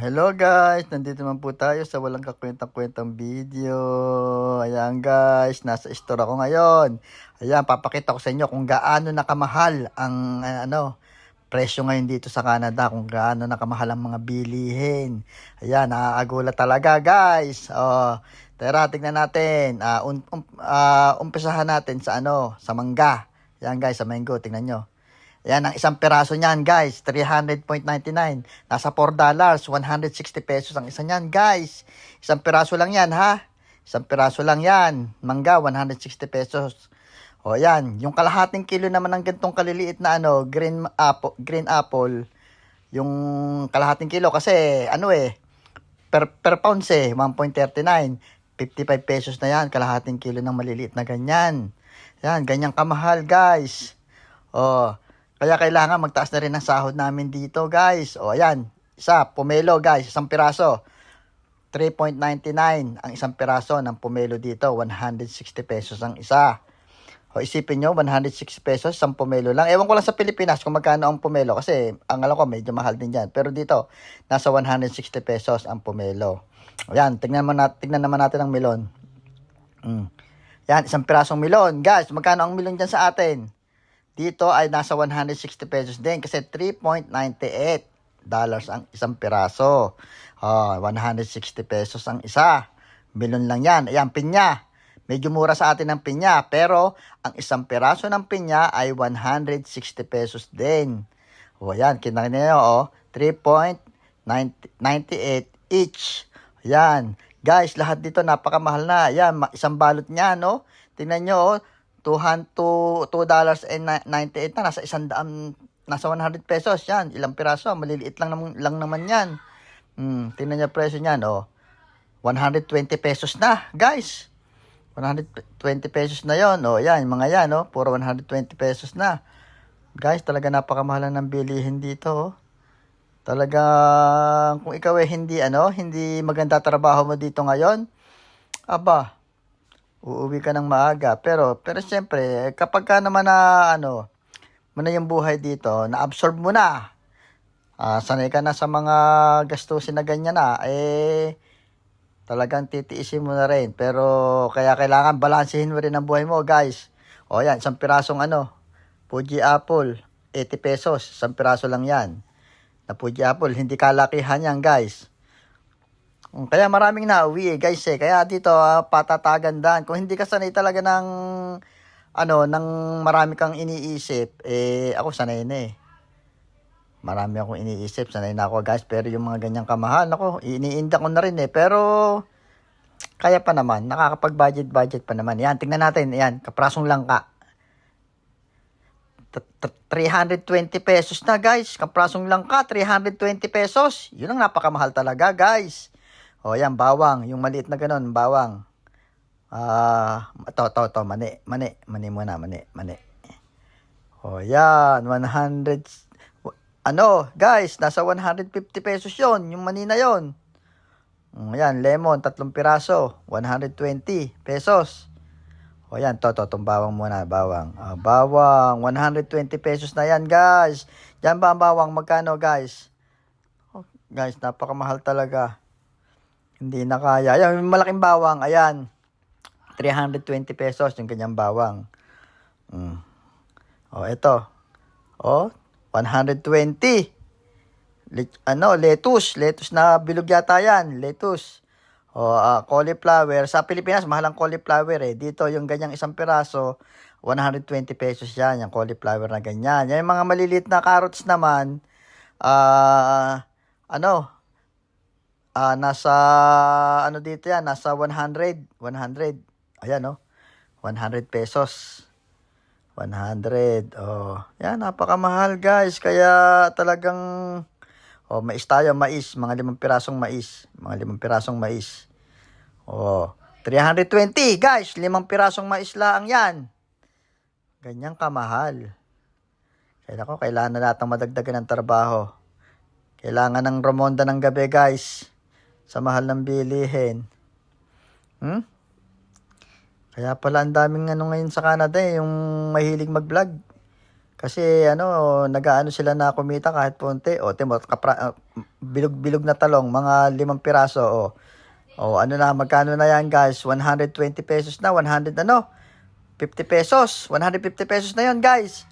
Hello guys, nandito naman po tayo sa walang kakwentang-kwentang video. Ayan guys, nasa store ako ngayon. Ayan, papakita ko sa inyo kung gaano nakamahal ang presyo ngayon dito sa Canada, kung gaano nakamahal ang mga bilihin. Ayan, nakakagulat talaga guys. Tara, tignan natin. Umpisahan natin sa sa mangga. Ayan guys, sa mango, tingnan nyo. Yan, ang isang peraso niyan, guys, 300.99. Nasa $4, 160 pesos ang isa niyan, guys. Isang peraso lang yan, ha? Isang peraso lang yan. Mangga, 160 pesos. O, yan. Yung kalahating kilo naman ng ganitong kaliliit na green apple, yung kalahating kilo, kasi, per pounds 1.39. 55 pesos na yan, kalahating kilo ng maliliit na ganyan. Yan, ganyang kamahal, guys. Kaya kailangan magtaas na rin ang sahod namin dito, guys. Ayan. Pomelo, guys. Isang piraso. 3.99 ang isang piraso ng pomelo dito. 160 pesos ang isa. Isipin nyo, 160 pesos, isang pomelo lang. Ewan ko lang sa Pilipinas kung magkano ang pomelo. Kasi, ang alam ko, medyo mahal din dyan. Pero dito, nasa 160 pesos ang pomelo. Ayan, tignan naman natin ang melon. Yan, isang pirasong melon. Guys, magkano ang melon dyan sa atin? Dito ay nasa 160 pesos din kasi 3.98 dollars ang isang piraso. 160 pesos ang isa. Melon lang yan. Ayan, pinya. Medyo mura sa atin ang pinya, pero ang isang piraso ng pinya ay 160 pesos din. Ayan, kinakita nyo, 3.98 each. Ayan. Guys, lahat dito napakamahal na. Ayan, isang balot niya, no? Tingnan nyo, $2.98 na, nasa 100 pesos yan. Ilang piraso, maliliit lang naman yan. Tingnan niyo presyo niyan, 120 pesos na, guys. 120 pesos na yon. Yan, mga yan, puro 120 pesos na. Guys, talaga napakamahal ng bilihin dito, Talaga, kung ikaw hindi maganda trabaho mo dito ngayon, aba, uuwi ka ng maaga. Pero siyempre, kapag ka naman mo na yung buhay dito, na-absorb mo na, sanay ka na sa mga gastusin na ganyan na, talagang titiisin mo na rin. Pero, kaya kailangan balansehin mo rin ang buhay mo, guys. Yan, isang pirasong Fuji Apple, 80 pesos, isang piraso lang yan. Na Fuji Apple, hindi kalakihan yan, guys. Kaya maraming nauwi guys Kaya dito patatagandahan. Kung hindi ka sanay talaga ng ng marami kang iniisip, ako sanay na Marami akong iniisip, sanay na ako guys. Pero yung mga ganyang kamahal, ako, iniinda ko na rin Pero kaya pa naman, nakakapag-budget pa naman. Yan, tingnan natin. Yan, kaprasong langka. 320 pesos na guys. Kaprasong langka, 320 pesos. Yun ang napakamahal talaga guys. Yan, bawang. Yung maliit na ganun, bawang. Mani muna. Yan, 100. Guys, nasa 150 pesos yon yung mani na yon. Yan, lemon, 3 piraso, 120 pesos. Yan, itong bawang muna, bawang. Bawang, 120 pesos na yan, guys. Yan ba ang bawang? Magkano, guys? Guys, napakamahal talaga. Hindi na kaya. Ayan, yung malaking bawang, ayan. 320 pesos yung kanyang bawang. Ito. 120. Lettuce. Lettuce na bilog yata yan. Lettuce. Cauliflower. Sa Pilipinas, mahal ang cauliflower Dito, yung ganyang isang piraso, 120 pesos yan. Yung cauliflower na ganyan. Yan, yung mga maliliit na carrots naman, nasa dito yan, nasa 100. Ayan 100 pesos. 100. Yan, napakamahal guys. Kaya talagang mais tayo, mais, mga 5 pirasong mais. 320 guys, 5 pirasong mais lang yan. Ganyang kamahal. Kailangan na natang madagdagan ng trabaho. Kailangan ng romonda ng gabi guys. Sa mahal ng bilihin. Kaya pala ang daming ngayon sa Canada yung mahilig mag-vlog. Kasi ano, nagaano sila na kumita kahit punti. O, timo, bilog-bilog na talong, mga 5 piraso. O, ano na, magkano na yan guys? 120 pesos na, 100 ano? 50 pesos. 150 pesos na yon guys.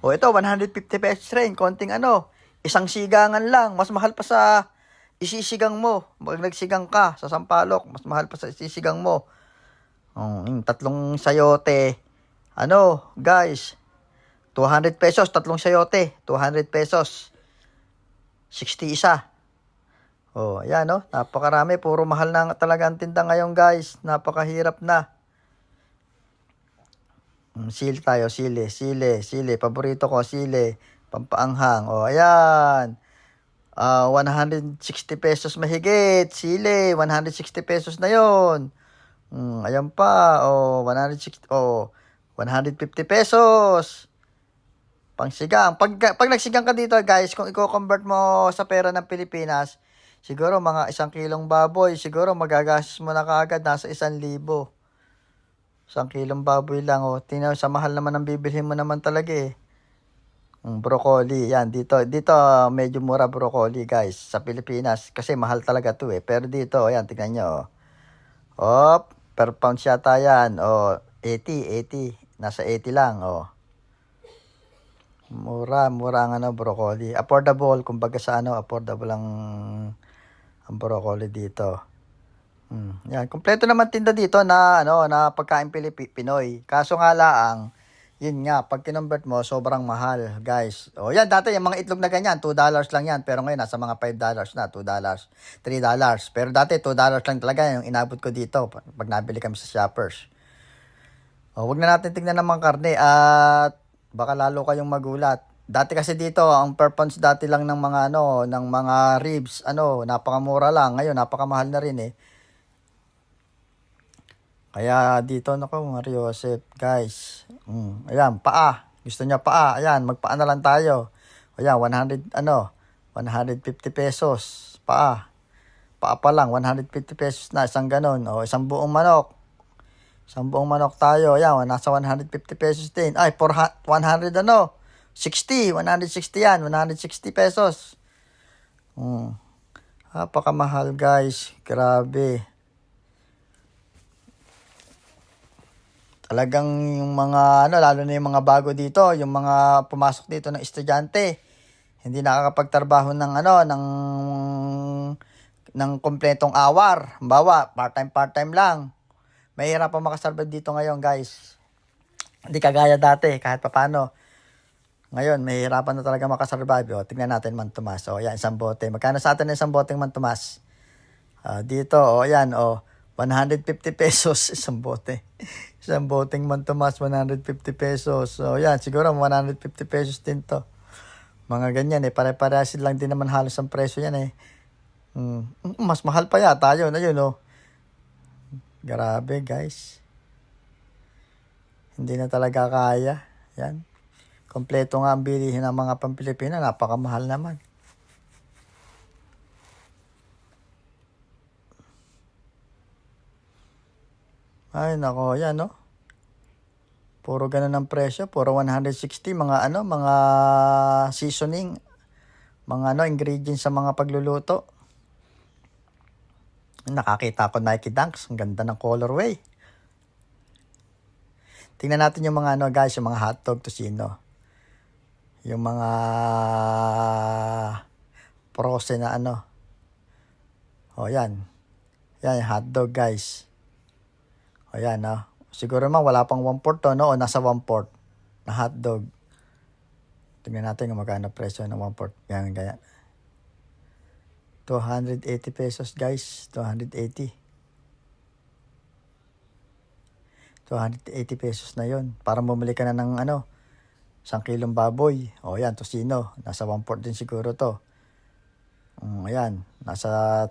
O, ito, 150 pesos rin. Konting ano, isang sigangan lang. Mas mahal pa sa isisigang mo. Pag nagsigang ka sa Sampaloc, mas mahal pa sa isisigang mo. Yung tatlong sayote. Ano, guys, 200 pesos, tatlong sayote. 200 pesos. 60 isa. Oh, ayan, no? Napakarami. Puro mahal na talaga ang tinda ngayon, guys. Napakahirap na. Sili tayo, sili. Paborito ko, sili. Pampaanghang. Oh, ayan. 160 pesos mahigit. Sili, 160 pesos na yon. Ayan pa. 160. 150 pesos. Pangsigang. Pag nagsigang ka dito, guys, kung i-convert mo sa pera ng Pilipinas, siguro mga 1 kilong baboy, siguro magagastos mo na kaagad, nasa 1,000. 1 kilong baboy lang. Tingnan, sa mahal naman ang bibilhin mo naman talaga eh. Broccoli, yan, dito medyo mura broccoli guys, sa Pilipinas, kasi mahal talaga to eh. Pero dito, yan, tingnan nyo. Per pound yata yan, 80, nasa 80 lang, Mura ang ano, broccoli. Affordable, kumbaga sa ano, affordable ang broccoli dito. Yan, kumpleto naman tinda dito na ano, na pagkain Pinoy. Kaso nga lang, yun nga, pag kinonvert mo, sobrang mahal, guys. Yan, dati yung mga itlog na ganyan, $2 lang yan. Pero ngayon, nasa mga $5 na, $2, $3. Pero dati, $2 lang talaga yung inabot ko dito pag nabili kami sa Shoppers. Wag na natin tignan ng mga karne at baka lalo kayong magulat. Dati kasi dito, ang per pounds dati lang ng mga ano, ng mga ribs, napakamura lang. Ngayon, napakamahal na rin eh. Kaya dito, naku, Mario Joseph, guys. Ayan, paa. Gusto niya paa. Ayan, magpaa na lang tayo. Ayan, 150 pesos. Paa. Paa pa lang, 150 pesos na. Isang ganon. Isang buong manok. Isang buong manok tayo. Ayan, nasa 150 pesos din. Ay, 160. 160 yan. 160 pesos. Napakamahal, guys. Grabe. Talagang yung mga, lalo na yung mga bago dito, yung mga pumasok dito ng estudyante, hindi nakakapagtrabaho ng kompletong hour. Halimbawa, part-time lang. Mahirap pa makasurvive dito ngayon, guys. Hindi kagaya dati, kahit papano. Ngayon, mahirapan na talaga makasurvive. Tingnan natin Man Tomas. Yan, isang bote. Magkano sa atin isang boteng Man Tomas? Dito, yan, 150 pesos isang bote. Isang boteng Man Tomas, 150 pesos. Yan, siguro 150 pesos din to. Mga ganyan eh, pare-parehas lang din naman halos ang presyo yan eh. Mas mahal pa yata yun, Grabe, guys. Hindi na talaga kaya. Yan. Kompleto nga ang bilihin ng mga Pampilipino, napakamahal naman. Ay, nako, yan, Puro ganun ang presyo, puro 160, mga seasoning, mga ingredients sa mga pagluluto. Nakakita ko Nike Dunks, ang ganda ng colorway. Tingnan natin yung mga guys, yung mga hotdog tocino. Yung mga frozen na yan. Yan, yung hotdog, guys. Ayan, siguro naman wala pang 1/4 to, o nasa 1/4 na hotdog. Tingnan natin kung magkano presyo ng 1/4. Yan, ganyan. 280 pesos, guys. 280. 280 pesos na yon. Para bumili ka na ng 1 kilong baboy. Yan, tocino. Nasa 1/4 din siguro to. Ayan, nasa